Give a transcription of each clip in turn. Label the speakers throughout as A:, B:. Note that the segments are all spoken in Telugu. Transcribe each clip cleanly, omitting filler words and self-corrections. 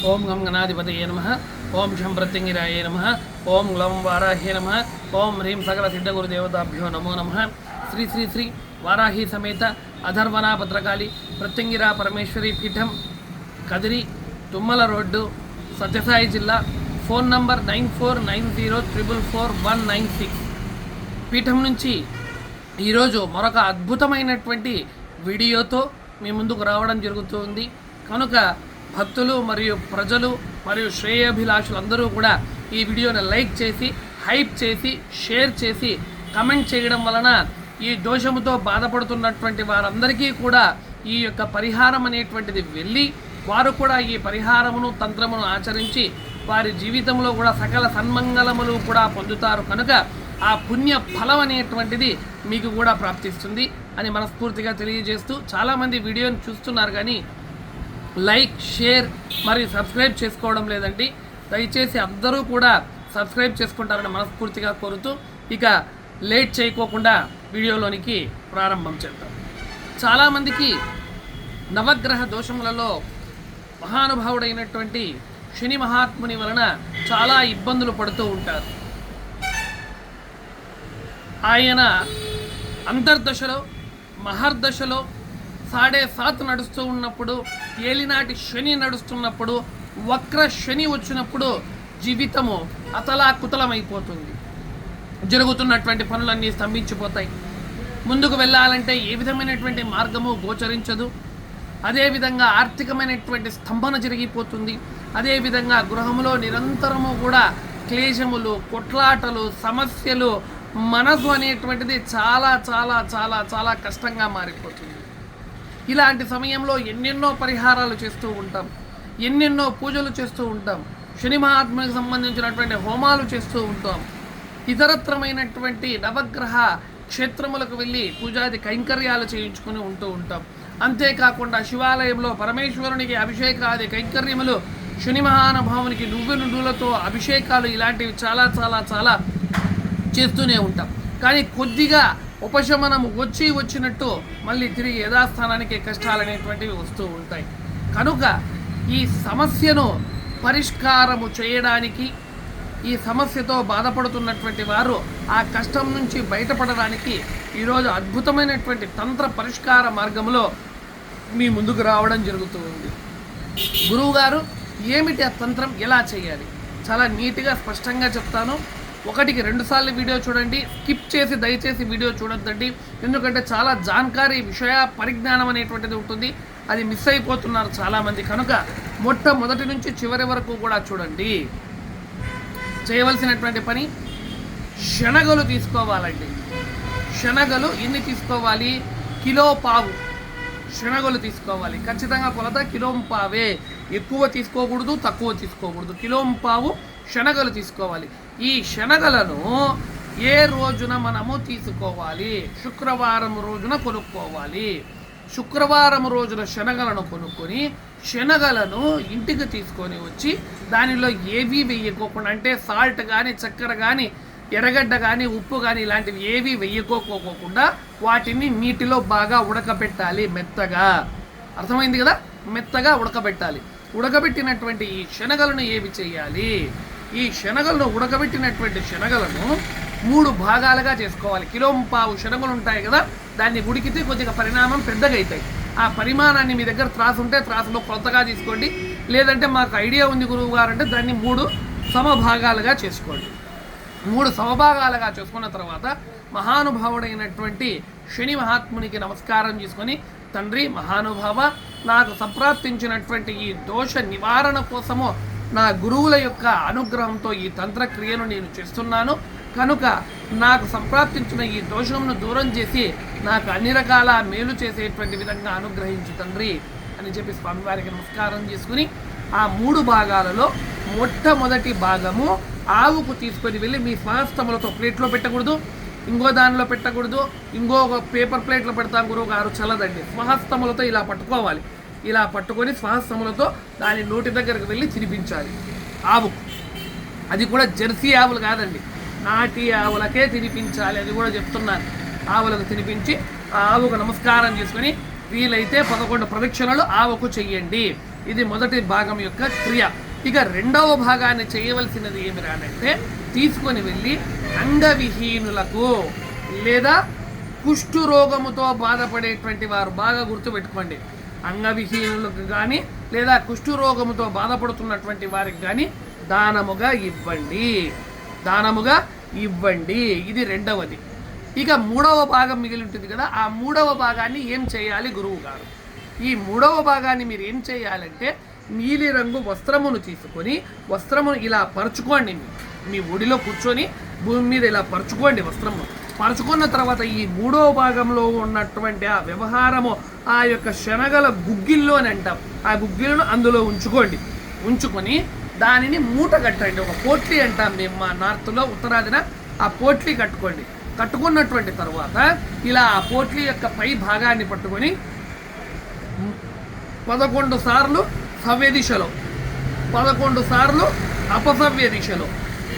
A: ఓం గం గణాధిపతయే నమః. ఓం శం ప్రత్యంగిరాయ నమః. ఓం గ్లం వారాహ్యే నమః. ఓం హ్రీం సకల సిద్ధగురు దేవతాభ్యో నమో నమః. శ్రీ శ్రీ శ్రీ వారాహి సమేత అధర్వణ భద్రకాళి ప్రత్యంగిరా పరమేశ్వరి పీఠం, కదిరి, తుమ్మల రోడ్డు, సత్యసాయి జిల్లా. Phone number 9490444196. పీఠం నుంచి ఈరోజు మరొక అద్భుతమైనటువంటి వీడియోతో మీ ముందుకు రావడం జరుగుతుంది. కనుక భక్తులు మరియు ప్రజలు మరియు శ్రేయోభిలాషులు అందరూ కూడా ఈ వీడియోని లైక్ చేసి, హైప్ చేసి, షేర్ చేసి, కమెంట్ చేయడం వలన ఈ దోషముతో బాధపడుతున్నటువంటి వారందరికీ కూడా ఈ యొక్క పరిహారం అనేటువంటిది వెళ్ళి వారు కూడా ఈ పరిహారమును తంత్రమును ఆచరించి వారి జీవితంలో కూడా సకల సన్మంగళములు కూడా పొందుతారు. కనుక ఆ పుణ్య ఫలం అనేటువంటిది మీకు కూడా ప్రాప్తిస్తుంది అని మనస్ఫూర్తిగా తెలియజేస్తూ, చాలామంది వీడియోని చూస్తున్నారు కానీ లైక్, షేర్ మరియు సబ్స్క్రైబ్ చేసుకోవడం లేదండి. దయచేసి అందరూ కూడా సబ్స్క్రైబ్ చేసుకుంటారని మనస్ఫూర్తిగా కోరుతూ ఇక లేట్ చేయకోకుండా వీడియోలోనికి ప్రారంభం చేద్దాం. చాలామందికి నవగ్రహ దోషములలో మహానుభావుడైనటువంటి శని మహాత్ముని వలన చాలా ఇబ్బందులు పడుతూ ఉంటారు. ఆయన అంతర్దశలో, మహర్దశలో 7.5 నడుస్తూ ఉన్నప్పుడు, ఏలినాటి శని నడుస్తున్నప్పుడు, వక్ర శని వచ్చినప్పుడు జీవితము అతలాకుతలమైపోతుంది. జరుగుతున్నటువంటి పనులన్నీ స్తంభించిపోతాయి. ముందుకు వెళ్ళాలంటే ఏ విధమైనటువంటి మార్గము గోచరించదు. అదేవిధంగా ఆర్థికమైనటువంటి స్తంభన జరిగిపోతుంది. అదేవిధంగా గృహంలో నిరంతరము కూడా క్లేశములు, కొట్లాటలు, సమస్యలు, మనసు అనేటువంటిది చాలా చాలా చాలా చాలా కష్టంగా మారిపోతుంది. ఇలాంటి సమయంలో ఎన్నెన్నో పరిహారాలు చేస్తూ ఉంటాం, ఎన్నెన్నో పూజలు చేస్తూ ఉంటాం, శని మహాత్మునికి సంబంధించినటువంటి హోమాలు చేస్తూ ఉంటాం, ఇతరత్రమైనటువంటి నవగ్రహ క్షేత్రములకు వెళ్ళి పూజాది కైంకర్యాలు చేయించుకొని ఉంటూ ఉంటాం. అంతేకాకుండా శివాలయంలో పరమేశ్వరునికి అభిషేకాది కైంకర్యములు, శని మహానుభావునికి నువ్వులతో అభిషేకాలు, ఇలాంటివి చాలా చాలా చాలా చేస్తూనే ఉంటాం. కానీ కొద్దిగా ఉపశమనము వచ్చినట్టు మళ్ళీ తిరిగి యథాస్థానానికి కష్టాలు అనేటువంటివి వస్తూ ఉంటాయి. కనుక ఈ సమస్యను పరిష్కారము చేయడానికి, ఈ సమస్యతో బాధపడుతున్నటువంటి వారు ఆ కష్టం నుంచి బయటపడడానికి ఈరోజు అద్భుతమైనటువంటి తంత్ర పరిష్కార మార్గంలో మీ ముందుకు రావడం జరుగుతూ ఉంది. గురువుగారు, ఏమిటి ఆ తంత్రం, ఎలా చేయాలి? చాలా నీట్గా స్పష్టంగా చెప్తాను. 1కి 2 సార్లు వీడియో చూడండి, స్కిప్ చేసి దయచేసి వీడియో చూడొద్దండి. ఎందుకంటే చాలా జాన్కారీ, విషయ పరిజ్ఞానం అనేటువంటిది ఉంటుంది. అది మిస్ అయిపోతున్నారు చాలామంది. కనుక మొట్టమొదటి నుంచి చివరి వరకు కూడా చూడండి. చేయవలసినటువంటి పని, శనగలు తీసుకోవాలండి. శనగలు ఎన్ని తీసుకోవాలి? 1.5 కిలో శనగలు తీసుకోవాలి. ఖచ్చితంగా కొలత 1.5 కిలో. ఎక్కువ తీసుకోకూడదు, తక్కువ తీసుకోకూడదు. 1.5 కిలో శనగలు తీసుకోవాలి. ఈ శనగలను ఏ రోజున మనము తీసుకోవాలి? శుక్రవారం రోజున కొనుక్కోవాలి. శుక్రవారం రోజున శనగలను కొనుక్కొని శనగలను ఇంటికి తీసుకొని వచ్చి దానిలో ఏవీ వేయకోకుండా, అంటే సాల్ట్ కానీ, చక్కెర కానీ, ఎర్రగడ్డ కానీ, ఉప్పు కానీ ఇలాంటివి ఏవి వేయకోకుండా వాటిని నీటిలో బాగా ఉడకబెట్టాలి. మెత్తగా, అర్థమైంది కదా? మెత్తగా ఉడకబెట్టాలి. ఉడకబెట్టినటువంటి ఈ శనగలను ఏవి చేయాలి? ఈ శనగలను, ఉడకబెట్టినటువంటి శనగలను 3 భాగాలుగా చేసుకోవాలి. 1.5 కిలో శనగలు ఉంటాయి కదా, దాన్ని ఉడికితే కొద్దిగా పరిమాణం పెద్దగా అవుతాయి. ఆ పరిమాణాన్ని మీ దగ్గర త్రాసు ఉంటే త్రాసులో కొత్తగా తీసుకోండి. లేదంటే మాకు ఐడియా ఉంది గురువు గారు అంటే దాన్ని 3 సమభాగాలుగా చేసుకోండి. 3 సమభాగాలుగా చేసుకున్న తర్వాత మహానుభావుడైనటువంటి శని మహాత్మునికి నమస్కారం చేసుకొని, తండ్రి మహానుభావ, నాకు సంప్రాప్తించినటువంటి ఈ దోష నివారణ కోసము నా గురువుల యొక్క అనుగ్రహంతో ఈ తంత్రక్రియను నేను చేస్తున్నాను. కనుక నాకు సంప్రాప్తించిన ఈ దోషమును దూరం చేసి నాకు అన్ని రకాల మేలు చేసేటువంటి విధంగా అనుగ్రహించు తండ్రి అని చెప్పి స్వామివారికి నమస్కారం చేసుకుని, ఆ 3 భాగాలలో మొట్టమొదటి భాగము ఆవుకు తీసుకొని వెళ్ళి మీ స్వహస్తములతో, ప్లేట్లో పెట్టకూడదు, ఇంకో దానిలో పెట్టకూడదు, ఇంకో పేపర్ ప్లేట్లో పెడతాం గురువు గారు, చల్లదండి. స్వహస్తములతో ఇలా పట్టుకోవాలి. ఇలా పట్టుకొని స్వహస్తములతో దాని నోటి దగ్గరకు వెళ్ళి తినిపించాలి ఆవుకు. అది కూడా జెర్సీ ఆవులు కాదండి, నాటి ఆవులకే తినిపించాలి. అది కూడా చెప్తున్నాను. ఆవులకు తినిపించి ఆ ఆవుకు నమస్కారం చేసుకొని వీలైతే 11 ప్రదక్షిణలు ఆవుకు చెయ్యండి. ఇది మొదటి భాగం యొక్క క్రియ. ఇక రెండవ భాగాన్ని చేయవలసినది ఏమిరానంటే, తీసుకొని వెళ్ళి అంగవిహీనులకు లేదా కుష్టు రోగముతో బాధపడేటువంటి వారు, బాగా గుర్తుపెట్టుకోండి, అంగవిహీనులకు కానీ లేదా కుష్టు రోగముతో బాధపడుతున్నటువంటి వారికి కానీ దానముగా ఇవ్వండి. ఇది రెండవది. ఇక మూడవ భాగం మిగిలి ఉంటుంది కదా, ఆ మూడవ భాగాన్ని ఏం చేయాలి గురువు గారు? ఈ మూడవ భాగాన్ని మీరు ఏం చేయాలంటే, నీలిరంగు వస్త్రమును తీసుకొని వస్త్రమును ఇలా పరుచుకోండి. మీ ఒడిలో కూర్చొని భూమి మీద ఇలా పరుచుకోండి. వస్త్రమును పరుచుకున్న తర్వాత ఈ మూడవ భాగంలో ఉన్నటువంటి ఆ వ్యవహారము ఆ యొక్క శనగల గుగ్గిల్లోని అంటాం, ఆ గుగ్గిలను అందులో ఉంచుకొని దానిని మూట కట్టండి. ఒక పోట్లీ అంటాం మేము మా నార్త్లో, ఉత్తరాదిన ఆ పోట్లీ కట్టుకోండి. కట్టుకున్నటువంటి తర్వాత ఇలా ఆ పోట్లీ యొక్క పై భాగాన్ని పట్టుకొని 11 సార్లు సవ్య దిశలో, 11 సార్లు అపసవ్య దిశలో,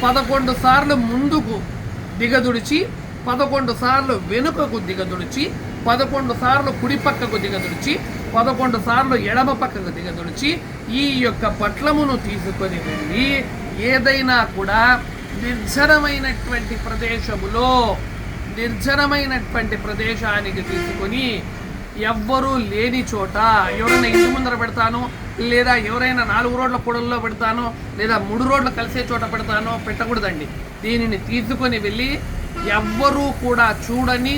A: 11 సార్లు ముందుకు దిగదుడిచి, 11 సార్లు వెనుకకు దిగదుడిచి, 11 సార్లు కుడి పక్కకు దిగదుడిచి, 11 సార్లు ఎడమ పక్కకు దిగదుడిచి ఈ యొక్క పట్లమును తీసుకొని వెళ్ళి ఏదైనా కూడా నిర్జనమైనటువంటి ప్రదేశానికి తీసుకొని, ఎవ్వరూ లేని చోట, ఎవరైనా ఇంటి ముందర పెడతాను, లేదా ఎవరైనా 4 రోడ్ల పొడవుల్లో పెడతాను, లేదా 3 రోడ్లు కలిసే చోట పెడతానో పెట్టకూడదండి. దీనిని తీసుకొని వెళ్ళి ఎవ్వరూ కూడా చూడని,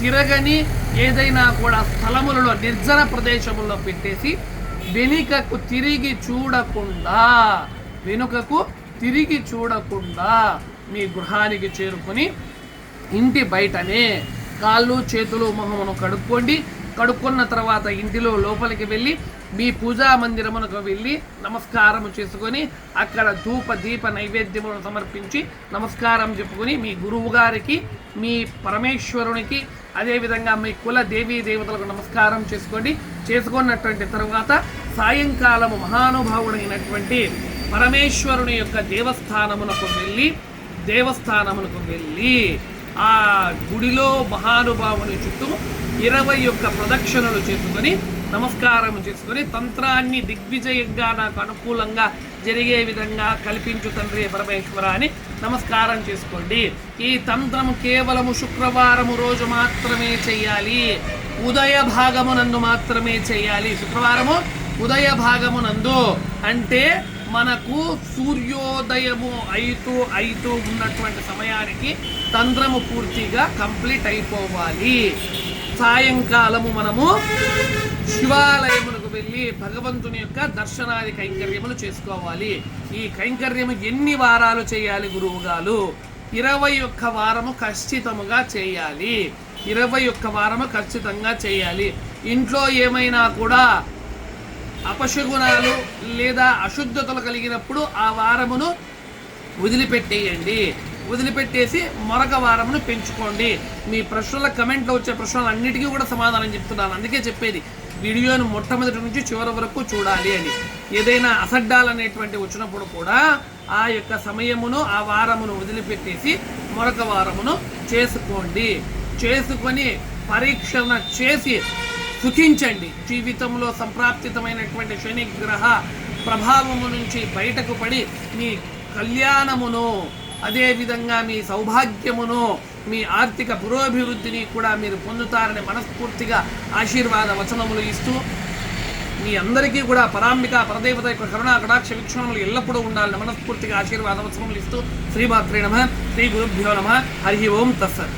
A: తిరగని ఏదైనా కూడా స్థలములలో, నిర్జన ప్రదేశముల్లో పెట్టేసి వెనుకకు తిరిగి చూడకుండా మీ గృహానికి చేరుకొని ఇంటి బయటనే కాళ్ళు చేతులు మొహమును కడుక్కున్న తర్వాత ఇంటిలో లోపలికి వెళ్ళి మీ పూజా మందిరమునకు వెళ్ళి నమస్కారం చేసుకొని అక్కడ ధూప దీప నైవేద్యములను సమర్పించి నమస్కారం చెప్పుకొని మీ గురువు గారికి, మీ పరమేశ్వరునికి, అదేవిధంగా మీ కుల దేవీ దేవతలకు నమస్కారం చేసుకున్నటువంటి తర్వాత సాయంకాలము మహానుభావుడైనటువంటి పరమేశ్వరుని యొక్క దేవస్థానమునకు వెళ్ళి ఆ గుడిలో మహానుభావుని చుట్టూ 21 ప్రదక్షిణలు చేసుకొని నమస్కారం చేసుకొని తంత్రాన్ని దిగ్విజయంగా నాకు అనుకూలంగా జరిగే విధంగా కల్పించు తండ్రి పరమేశ్వర అని నమస్కారం చేసుకోండి. ఈ తంత్రము కేవలము శుక్రవారము రోజు మాత్రమే చేయాలి, ఉదయ భాగమునందు మాత్రమే చేయాలి. శుక్రవారము ఉదయ భాగమునందు అంటే మనకు సూర్యోదయము అయితూ ఉన్నటువంటి సమయానికి తంత్రము పూర్తిగా కంప్లీట్ అయిపోవాలి. సాయంకాలము మనము శివాలయమునకు వెళ్ళి భగవంతుని యొక్క దర్శనాది కైంకర్యములు చేసుకోవాలి. ఈ కైంకర్యము ఎన్ని వారాలు చేయాలి గురువు గారు? 21 వారము ఖచ్చితంగా చేయాలి. 21 వారము ఖచ్చితంగా చేయాలి. ఇంట్లో ఏమైనా కూడా అపశగునాలు లేదా అశుద్ధతలు కలిగినప్పుడు ఆ వారమును వదిలిపెట్టేసి మరొక వారమును పెంచుకోండి. మీ ప్రశ్నల కమెంట్లో వచ్చే ప్రశ్నలు అన్నిటికీ కూడా సమాధానం చెప్తున్నాను. అందుకే చెప్పేది వీడియోను మొట్టమొదటి నుంచి చివరి వరకు చూడాలి అని. ఏదైనా అసడ్డాలు అనేటువంటి వచ్చినప్పుడు కూడా ఆ యొక్క సమయమును, ఆ వారమును వదిలిపెట్టేసి మరొక వారమును చేసుకొని పరీక్షణ చేసి సుఖించండి. జీవితంలో సంప్రాప్తితమైనటువంటి శని గ్రహ ప్రభావము నుంచి బయటకు పడి మీ కళ్యాణమును, అదేవిధంగా మీ సౌభాగ్యమును, మీ ఆర్థిక పురోభివృద్ధిని కూడా మీరు పొందుతారని మనస్ఫూర్తిగా ఆశీర్వాద వచనములు ఇస్తూ మీ అందరికీ కూడా పరాంబిక పరదేవత యొక్క కరుణా కటాక్ష వీక్షణములు ఎల్లప్పుడూ ఉండాలని మనస్ఫూర్తిగా ఆశీర్వాద వచనములు ఇస్తూ శ్రీమాత్రే నమః, శ్రీ గురుభ్యో నమః, హరి ఓం తత్సత్.